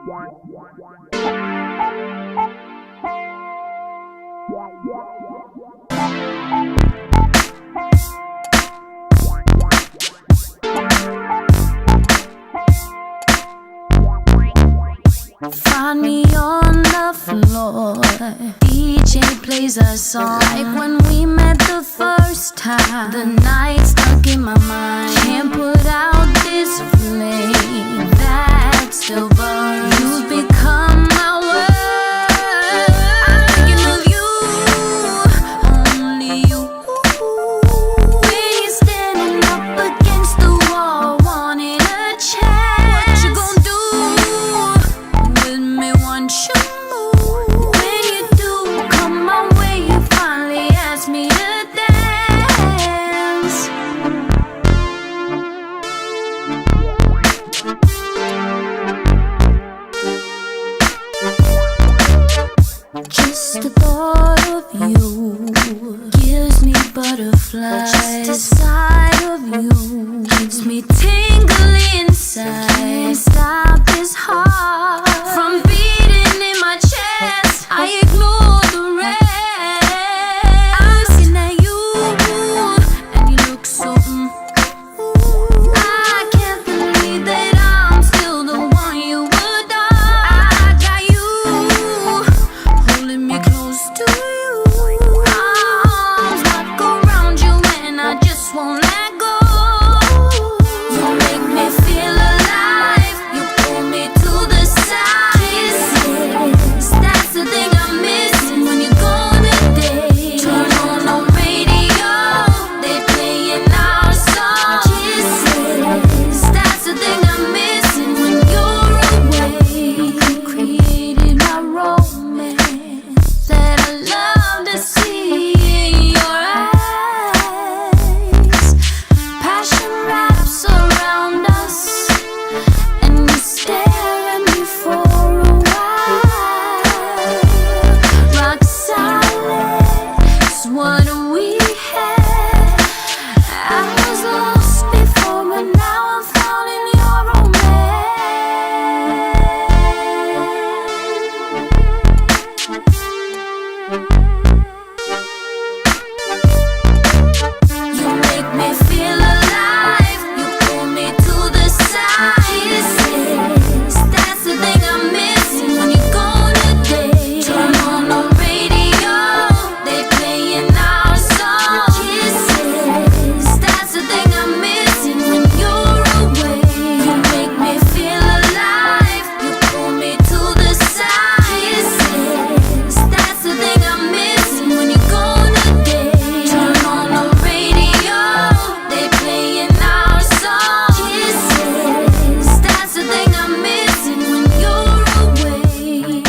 Find me on the floor. DJ plays a song like when we met the first time. The night stuck in my mind. Can't put out this flame that still burns. You've become my world. I'm thinking of you, only you. When you're standing up against the wall, wanting a chance. What you gonna do with me once you move? When you do come my way, you finally ask me to dance. Just the thought of you gives me butterflies. Just the sight of you keeps me tingling inside. Can't stop this heart from beating in my chest. I ignore the rest. I'm looking at you and you look so I can't believe that I'm still the one you adore. I got you holding me close to you. My arms lock around you and I just won't let go. You make me feel alive. You pull me to the side. Kisses, that's the thing I'm missing when you're gone today. Turn on the radio, they playing our song. Kisses, that's the thing I'm missing when you're away. You created my romance that I love to see in your eyes. Passion wraps around us and you stare at me for a while. Rock silence, what we had. I was lost before, but now I'm found in your You make me feel alive. You pull me to the side. Kisses, that's the thing I'm missing when you're gone today. Turn on the radio, they playing our song. Kisses, that's the thing I'm missing when you're away. You make me feel alive. You pull me to the side. Kisses, that's the thing I'm missing when you're gone today. Turn on the radio, they playing our song. Kisses, that's the thing I'm missing when you're away.